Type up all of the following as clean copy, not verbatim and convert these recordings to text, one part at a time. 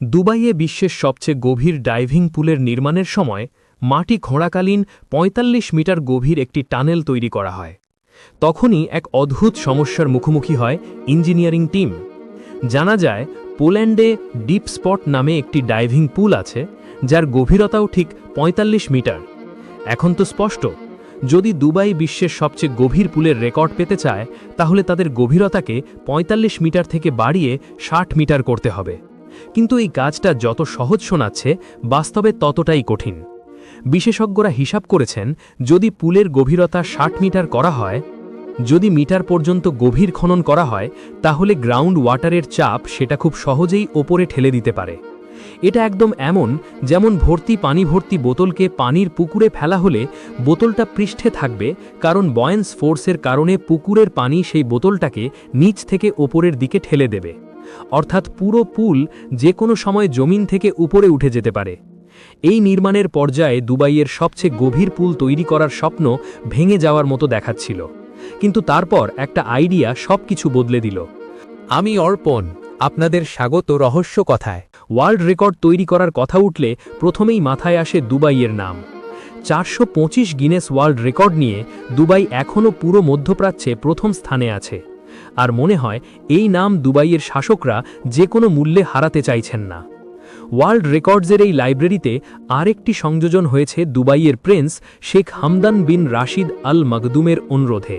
দুবাইয়ে বিশ্বের সবচেয়ে গভীর ডাইভিং পুলের নির্মাণের সময় মাটি খোঁড়াকালীন ৪৫ মিটার গভীর একটি টানেল তৈরি করা হয়। তখনই এক অদ্ভুত সমস্যার মুখোমুখি হয় ইঞ্জিনিয়ারিং টিম। জানা যায় পোল্যান্ডে ডিপ স্পট নামে একটি ডাইভিং পুল আছে, যার গভীরতাও ঠিক ৪৫ মিটার। এখন তো স্পষ্ট, যদি দুবাই বিশ্বের সবচেয়ে গভীর পুলের রেকর্ড পেতে চায়, তাহলে তাদের গভীরতাকে ৪৫ মিটার থেকে বাড়িয়ে ৬০ মিটার করতে হবে। কিন্তু এই কাজটা যত সহজ শোনাচ্ছে, বাস্তবে ততটাই কঠিন। বিশেষজ্ঞরা হিসাব করেছেন, যদি পুলের গভীরতা ৬০ মিটার করা হয়, যদি মিটার পর্যন্ত গভীর খনন করা হয়, তাহলে গ্রাউন্ড ওয়াটারের চাপ সেটা খুব সহজেই ওপরে ঠেলে দিতে পারে। এটা একদম এমন যেমন পানি ভর্তি বোতলকে পানির পুকুরে ফেলা হলে বোতলটা পৃষ্ঠে থাকবে, কারণ বয়েন্স ফোর্সের কারণে পুকুরের পানি সেই বোতলটাকে নিচ থেকে ওপরের দিকে ঠেলে দেবে। অর্থাৎ পুরো পুল যে কোনো সময় জমিন থেকে উপরে উঠে যেতে পারে। এই নির্মাণের পর্যায়ে দুবাইয়ের সবচেয়ে গভীর পুল তৈরি করার স্বপ্ন ভেঙে যাওয়ার মতো দেখাচ্ছিল। কিন্তু তারপর একটা আইডিয়া সবকিছু বদলে দিল। আমি অর্পণ, আপনাদের স্বাগত রহস্য কথায়। ওয়ার্ল্ড রেকর্ড তৈরি করার কথা উঠলে প্রথমেই মাথায় আসে দুবাইয়ের নাম। ৪২৫ গিনেস ওয়ার্ল্ড রেকর্ড নিয়ে দুবাই এখনও পুরো মধ্যপ্রাচ্যে প্রথম স্থানে আছে। আর মনে হয় এই নাম দুবাইয়ের শাসকরা যে কোনো মূল্যে হারাতে চাইছেন না। ওয়ার্ল্ড রেকর্ডসের এই লাইব্রেরিতে আরেকটি সংযোজন হয়েছে দুবাইয়ের প্রিন্স শেখ হামদান বিন রাশিদ আল মাকদুমের অনুরোধে,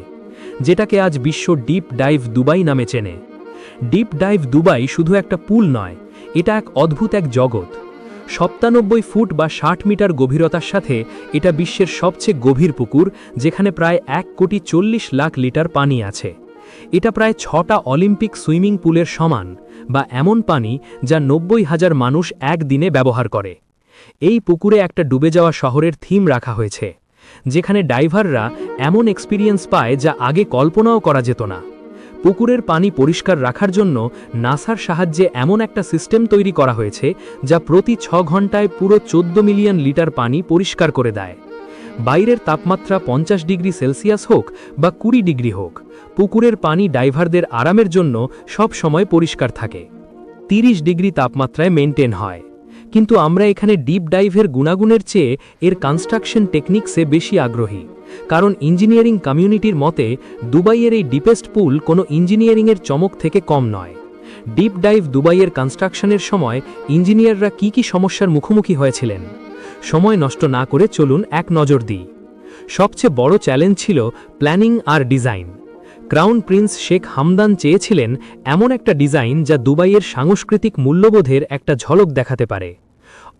যেটাকে আজ বিশ্ব ডিপ ডাইভ দুবাই নামে চেনে। ডিপ ডাইভ দুবাই শুধু একটা পুল নয়, এটা এক অদ্ভুত এক জগৎ। ৯৭ ফুট বা ৬০ মিটার গভীরতার সাথে এটা বিশ্বের সবচেয়ে গভীর পুকুর, যেখানে প্রায় ১,৪০,০০,০০০ লিটার পানি আছে। এটা প্রায় ৬টা অলিম্পিক সুইমিং পুলের সমান, বা এমন পানি যা ৯০,০০০ মানুষ একদিনে ব্যবহার করে। এই পুকুরে একটা ডুবে যাওয়া শহরের থিম রাখা হয়েছে, যেখানে ডাইভাররা এমন এক্সপিরিয়েন্স পায় যা আগে কল্পনাও করা যেত না। পুকুরের পানি পরিষ্কার রাখার জন্য নাসার সাহায্যে এমন একটা সিস্টেম তৈরি করা হয়েছে, যা প্রতি ৬ ঘন্টায় পুরো ১৪ মিলিয়ন লিটার পানি পরিষ্কার করে দেয়। বাইরের তাপমাত্রা ৫০ ডিগ্রি সেলসিয়াস হোক বা ২০ ডিগ্রি হোক, পুকুরের পানি ডাইভারদের আরামের জন্য সব সময় পরিষ্কার থাকে। ৩০ ডিগ্রি তাপমাত্রায় মেনটেন হয়। কিন্তু আমরা এখানে ডিপ ডাইভের গুণাগুণের চেয়ে এর কনস্ট্রাকশন টেকনিক্সে বেশি আগ্রহী, কারণ ইঞ্জিনিয়ারিং কমিউনিটির মতে দুবাইয়ের এই ডিপেস্ট পুল কোনো ইঞ্জিনিয়ারিংয়ের চমক থেকে কম নয়। ডিপ ডাইভ দুবাইয়ের কনস্ট্রাকশনের সময় ইঞ্জিনিয়াররা কি সমস্যার মুখোমুখি হয়েছিলেন, সময় নষ্ট না করে চলুন এক নজর দিই। সবচেয়ে বড় চ্যালেঞ্জ ছিল প্ল্যানিং আর design. Crown Prince Sheikh Hamdan চেয়েছিলেন এমন একটা ডিজাইন যা দুবাইয়ের সাংস্কৃতিক মূল্যবোধের একটা ঝলক দেখাতে পারে।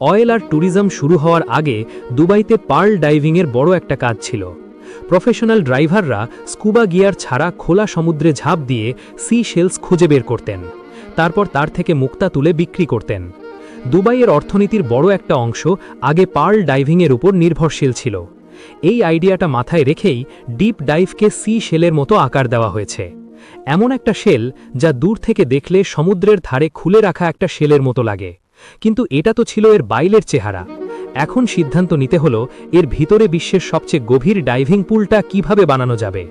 অয়েল আর ট্যুরিজম শুরু হওয়ার আগে দুবাইতে পার্ল ডাইভিংয়ের বড় একটা কাজ ছিল। প্রফেশনাল ড্রাইভাররা স্কুবা গিয়ার ছাড়া খোলা সমুদ্রে ঝাঁপ দিয়ে সি শেলস খুঁজে বের করতেন, তারপর তার থেকে মুক্তা তুলে বিক্রি করতেন। দুবাইয়ের অর্থনীতির বড় একটা অংশ আগে পার্ল ডাইভিংয়ের উপর নির্ভরশীল ছিল। এই আইডিয়াটা মাথায় রেখেই ডিপ ডাইভকে সি শেলের মতো আকার দেওয়া হয়েছে। এমন একটা শেল যা দূর থেকে দেখলে সমুদ্রের ধারে খুলে রাখা একটা শেলের মতো লাগে। কিন্তু এটা তো ছিল এর বাইরের চেহারা। এখন সিদ্ধান্ত নিতে হলো এর ভিতরে বিশ্বের সবচেয়ে গভীর ডাইভিং পুলটা কিভাবে বানানো যাবে।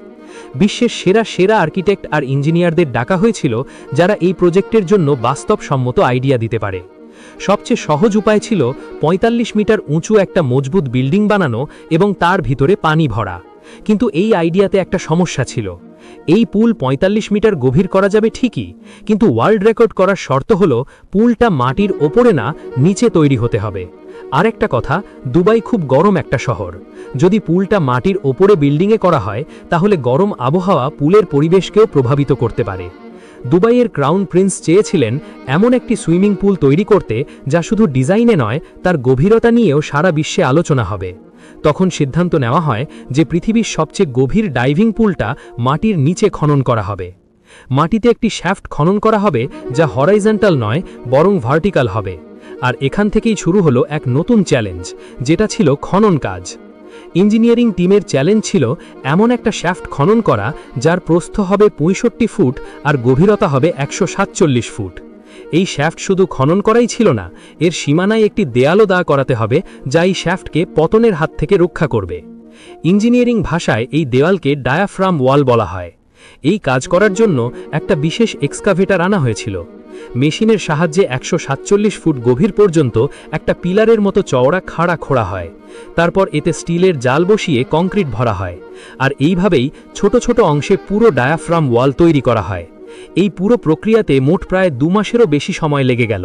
বিশ্বের সেরা আর্কিটেক্ট আর ইঞ্জিনিয়ারদের ডাকা হয়েছিল, যারা এই প্রজেক্টের জন্য বাস্তবসম্মত আইডিয়া দিতে পারে। সবচেয়ে সহজ উপায় ছিল ৪৫ মিটার উঁচু একটা মজবুত বিল্ডিং বানানো এবং তার ভিতরে পানি ভরা। কিন্তু এই আইডিয়াতে একটা সমস্যা ছিল। এই পুল ৪৫ মিটার গভীর করা যাবে ঠিকই, কিন্তু ওয়ার্ল্ড রেকর্ড করার শর্ত হলো পুলটা মাটির ওপরে না, নিচে তৈরি হতে হবে। আরেকটা কথা, দুবাই খুব গরম একটা শহর। যদি পুলটা মাটির ওপরে বিল্ডিংয়ে করা হয়, তাহলে গরম আবহাওয়া পুলের পরিবেশকেও প্রভাবিত করতে পারে। দুবাইয়ের ক্রাউন প্রিন্স চেয়েছিলেন এমন একটি সুইমিং পুল তৈরি করতে যা শুধু ডিজাইনে নয়, তার গভীরতা নিয়েও সারা বিশ্বে আলোচনা হবে। তখন সিদ্ধান্ত নেওয়া হয় যে পৃথিবীর সবচেয়ে গভীর ডাইভিং পুলটা মাটির নিচে খনন করা হবে। মাটিতে একটি শ্যাফট খনন করা হবে যা হরাইজন্টাল নয়, বরং ভার্টিক্যাল হবে। আর এখান থেকেই শুরু হলো এক নতুন চ্যালেঞ্জ, যেটা ছিল খনন কাজ। ইঞ্জিনিয়ারিং টিমের চ্যালেঞ্জ ছিল এমন একটা শ্যাফট খনন করা যার প্রস্থ হবে ৬৫ ফুট আর গভীরতা হবে ১৪৭ ফুট। এই শ্যাফট শুধু খনন করাই ছিল না, এর সীমানায় একটি দেয়ালও দাঁড় করাতে হবে যা এই শ্যাফটকে পতনের হাত থেকে রক্ষা করবে। ইঞ্জিনিয়ারিং ভাষায় এই দেওয়ালকে ডায়াফ্রাম ওয়াল বলা হয়। এই কাজ করার জন্য একটা বিশেষ এক্সকাভেটর আনা হয়েছিল। মেশিনের সাহায্যে 147 ফুট গভীর পর্যন্ত একটা পিলারের মতো চওড়া খাড়া খোঁড়া হয়। তারপর এতে স্টিলের জাল বসিয়ে কংক্রিট ভরা হয়, আর এইভাবেই ছোট ছোট অংশে পুরো ডায়াফ্রাম ওয়াল তৈরি করা হয়। এই পুরো প্রক্রিয়াতে মোট প্রায় 2 মাসেরও বেশি সময় লেগে গেল।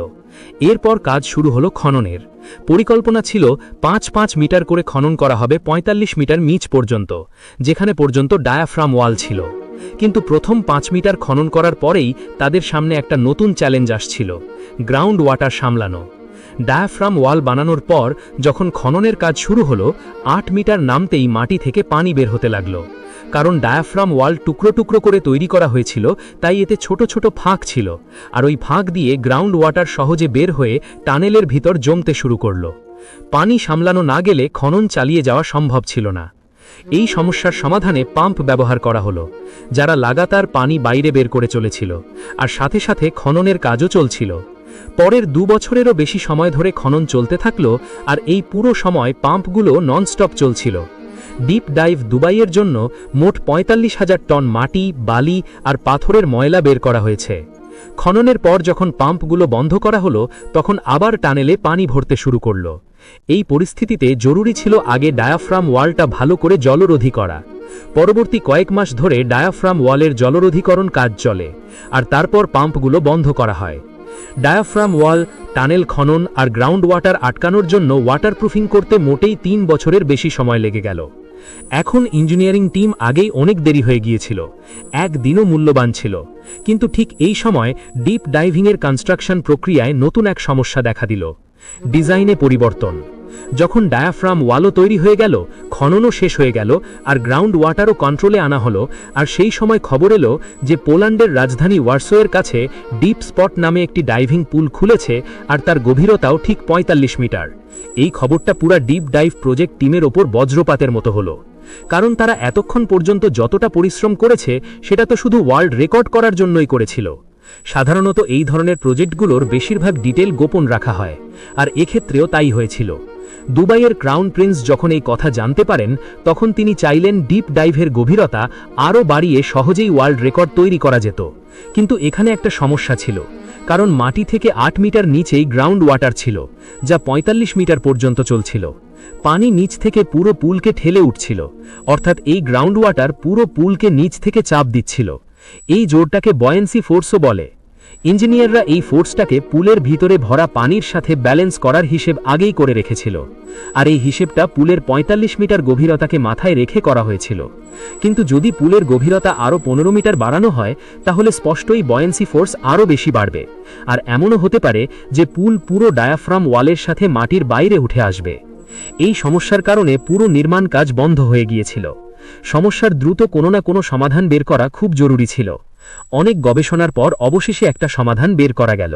এরপর কাজ শুরু হলো খননের। পরিকল্পনা ছিল 5-5 মিটার করে খনন করা হবে 45 মিটার নিচ পর্যন্ত, যেখানে পর্যন্ত ডায়াফ্রাম ওয়াল ছিল। কিন্তু প্রথম 5 মিটার খনন করার পরেই তাদের সামনে একটা নতুন চ্যালেঞ্জ আসছিল: গ্রাউন্ড ওয়াটার সামলানো। ডায়াফ্রাম ওয়াল বানানোর পর যখন খননের কাজ শুরু হলো, 8 মিটার নামতেই মাটি থেকে পানি বের হতে লাগলো। কারণ ডায়াফ্রাম ওয়াল টুকরো টুকরো করে তৈরি করা হয়েছিল, তাই এতে ছোট ছোট ফাঁক ছিল, আর ওই ফাঁক দিয়ে গ্রাউন্ড ওয়াটার সহজে বের হয়ে টানেলের ভিতর জমতে শুরু করল। পানি সামলানো না গেলে খনন চালিয়ে যাওয়া সম্ভব ছিল না। এই সমস্যার সমাধানে পাম্প ব্যবহার করা হলো, যারা লাগাতার পানি বাইরে বের করে চলেছিল, আর সাথে সাথে খননের কাজও চলছিল। পরের 2 বছরেরও বেশি সময় ধরে খনন চলতে থাকলো, আর এই পুরো সময় পাম্পগুলো ননস্টপ চলছিল। ডিপ ডাইভ দুবাইয়ের জন্য মোট 45,000 টন মাটি, বালি আর পাথরের ময়লা বের করা হয়েছে। খননের পর যখন পাম্পগুলো বন্ধ করা হলো, তখন আবার টানেলে পানি ভরতে শুরু করল। এই পরিস্থিতিতে জরুরি ছিল আগে ডায়াফ্রাম ওয়ালটা ভালো করে জলরোধী করা। পরবর্তী কয়েক মাস ধরে ডায়াফ্রাম ওয়ালের জলরোধীকরণ কাজ চলে, আর তারপর পাম্পগুলো বন্ধ করা হয়। ডায়াফ্রাম ওয়াল, টানেল খনন আর গ্রাউন্ড ওয়াটার আটকানোর জন্য ওয়াটারপ্রুফিং করতে মোটেই 3 বছরের বেশি সময় লেগে গেল। এখন ইঞ্জিনিয়ারিং টিম আগেই অনেক দেরি হয়ে গিয়েছিল, একদিনও মূল্যবান ছিল। কিন্তু ঠিক এই সময় ডিপ ডাইভিংয়ের কনস্ট্রাকশন প্রক্রিয়ায় নতুন এক সমস্যা দেখা দিল: ডিজাইনে পরিবর্তন। যখন ডায়াফ্রাম ওয়ালও তৈরি হয়ে গেল, খননও শেষ হয়ে গেল, আর গ্রাউন্ড ওয়াটারও কন্ট্রোলে আনা হলো, আর সেই সময় খবর এলো যে পোল্যান্ডের রাজধানী ওয়ার্সোয়ের কাছে ডিপ স্পট নামে একটি ডাইভিং পুল খুলেছে, আর তার গভীরতাও ঠিক 45 মিটার। এই খবরটা পুরা ডিপ ডাইভ প্রজেক্ট টিমের ওপর বজ্রপাতের মতো হলো, কারণ তারা এতক্ষণ পর্যন্ত যতটা পরিশ্রম করেছে সেটা তো শুধু ওয়ার্ল্ড রেকর্ড করার জন্যই করেছিল। সাধারণত এই ধরনের প্রজেক্টগুলোর বেশিরভাগ ডিটেল গোপন রাখা হয়, আর এক্ষেত্রেও তাই হয়েছিল। দুবাইয়ের ক্রাউন প্রিন্স যখন এই কথা জানতে পারেন, তখন তিনি চাইলেন ডিপ ডাইভের গভীরতা আরও বাড়িয়ে সহজেই ওয়ার্ল্ড রেকর্ড তৈরি করা যেত। কিন্তু এখানে একটা সমস্যা ছিল, কারণ মাটি থেকে 8 মিটার নিচেই গ্রাউন্ড ওয়াটার ছিল, যা 45 মিটার পর্যন্ত চলছিল। পানি নিচ থেকে পুরো পুলকে ঠেলে উঠছিল, অর্থাৎ এই গ্রাউন্ড ওয়াটার পুরো পুলকে নিচ থেকে চাপ দিচ্ছিল। এই জোরটাকে বয়েন্সি ফোর্সও বলে। ইঞ্জিনিয়াররা এই ফোর্সটাকে পুলের ভিতরে ভরা পানির সাথে ব্যালেন্স করার হিসেব আগেই করে রেখেছিল, আর এই হিসেবটা পুলের 45 মিটার গভীরতাকে মাথায় রেখে করা হয়েছিল। কিন্তু যদি পুলের গভীরতা আরও 15 মিটার বাড়ানো হয়, তাহলে স্পষ্টই বয়েন্সি ফোর্স আরও বেশি বাড়বে, আর এমনও হতে পারে যে পুল পুরো ডায়াফ্রাম ওয়ালের সাথে মাটির বাইরে উঠে আসবে। এই সমস্যার কারণে পুরো নির্মাণ কাজ বন্ধ হয়ে গিয়েছিল। সমস্যার দ্রুত কোনো না কোনো সমাধান বের করা খুব জরুরি ছিল। অনেক গবেষণার পর অবশেষে একটা সমাধান বের করা গেল।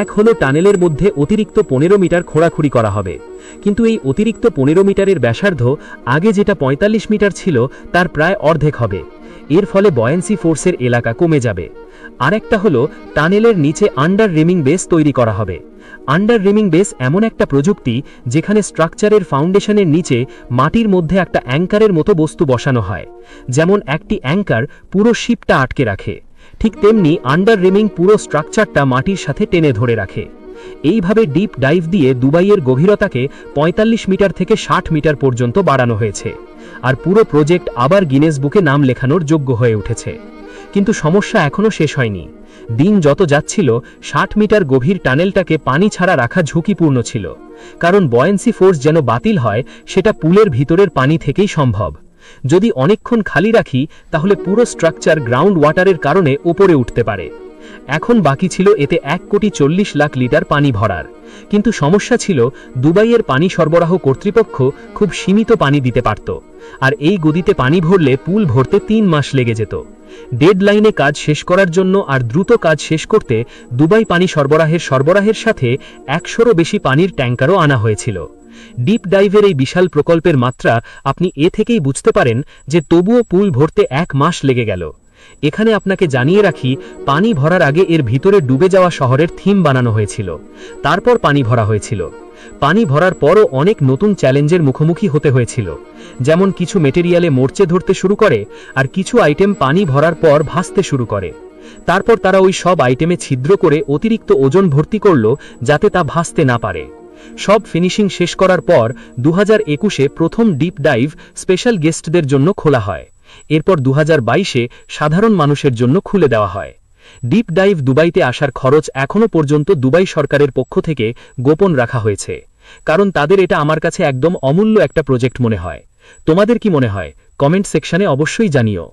এক হলো টানেলের মধ্যে অতিরিক্ত 15 মিটার খোঁড়াখুড়ি করা হবে, কিন্তু এই অতিরিক্ত 15 মিটারের ব্যাসার্ধ আগে যেটা 45 মিটার ছিল তার প্রায় অর্ধেক হবে। এর ফলে বয়েন্সি ফোর্সের এলাকা কমে যাবে। আরেকটা হলো টানেলের নিচে আন্ডার রিমিং বেস তৈরি করা হবে। আন্ডার রিমিং বেস এমন একটা প্রযুক্তি যেখানে স্ট্রাকচারের ফাউন্ডেশনের নিচে মাটির মধ্যে একটা অ্যাঙ্কারের মতো বস্তু বসানো হয়। যেমন একটি অ্যাঙ্কার পুরো শিপটা আটকে রাখে, ঠিক তেমনি আন্ডার রিমিং পুরো স্ট্রাকচারটা মাটির সাথে টেনে ধরে রাখে। এইভাবে ডিপ ডাইভ দিয়ে দুবাইয়ের গভীরতাকে 45 মিটার থেকে 60 মিটার পর্যন্ত বাড়ানো হয়েছে, আর পুরো প্রজেক্ট আবার গিনেস বুকে নাম লেখানোর যোগ্য হয়ে উঠেছে। কিন্তু সমস্যা এখনও শেষ হয়নি। দিন যত যাচ্ছিল, 60 মিটার গভীর টানেলটাকে পানি ছাড়া রাখা ঝুঁকিপূর্ণ ছিল, কারণ বয়েন্সি ফোর্স যেন বাতিল হয় সেটা পুলের ভিতরের পানি থেকেই সম্ভব। যদি অনেকক্ষণ খালি রাখি, তাহলে পুরো স্ট্রাকচার গ্রাউন্ড ওয়াটারের কারণে উপরে উঠতে পারে। এখন বাকি ছিল এতে 1,40,00,000 লিটার পানি ভরার। কিন্তু সমস্যা ছিল, দুবাইয়ের পানি সরবরাহ কর্তৃপক্ষ খুব সীমিত পানি দিতে পারত, আর এই গদিতে পানি ভরলে পুল ভরতে 3 মাস লেগে যেত। ডেডলাইনে কাজ শেষ করার জন্য আর দ্রুত কাজ শেষ করতে দুবাই পানি সরবরাহের সাথে 100রও বেশি পানির ট্যাঙ্কারও আনা হয়েছিল। ডিপ ডাইভের এই বিশাল প্রকল্পের মাত্রা আপনি এ থেকেই বুঝতে পারেন যে তবুও পুল ভরতে 1 মাস লেগে গেল। এখানে আপনাকে জানিয়ে রাখি, পানি ভরার আগে এর ভিতরে ডুবে যাওয়া শহরের থিম বানানো হয়েছিল, তারপর পানি ভরা হয়েছিল। পানি ভরার পরও অনেক নতুন চ্যালেঞ্জের মুখোমুখি হতে হয়েছিল, যেমন কিছু মেটেরিয়ালে মরচে ধরতে শুরু করে আর কিছু আইটেম পানি ভরার পর ভাসতে শুরু করে। তারপর তারা ওই সব আইটেমে ছিদ্র করে অতিরিক্ত ওজন ভর্তি করল যাতে তা ভাসতে না পারে। সব ফিনিশিং শেষ করার পর 2021-এ প্রথম ডিপ ডাইভ স্পেশাল গেস্টদের জন্য খোলা হয়। এরপর 2022-এ সাধারণ মানুষের জন্য খুলে দেওয়া হয়। ডিপ ডাইভ দুবাইতে আসার খরচ এখনও পর্যন্ত দুবাই সরকারের পক্ষ থেকে গোপন রাখা হয়েছে, কারণ তাদের এটা আমার কাছে একদম অমূল্য একটা প্রজেক্ট মনে হয়। তোমাদের কি মনে হয়? কমেন্ট সেকশনে অবশ্যই জানিও।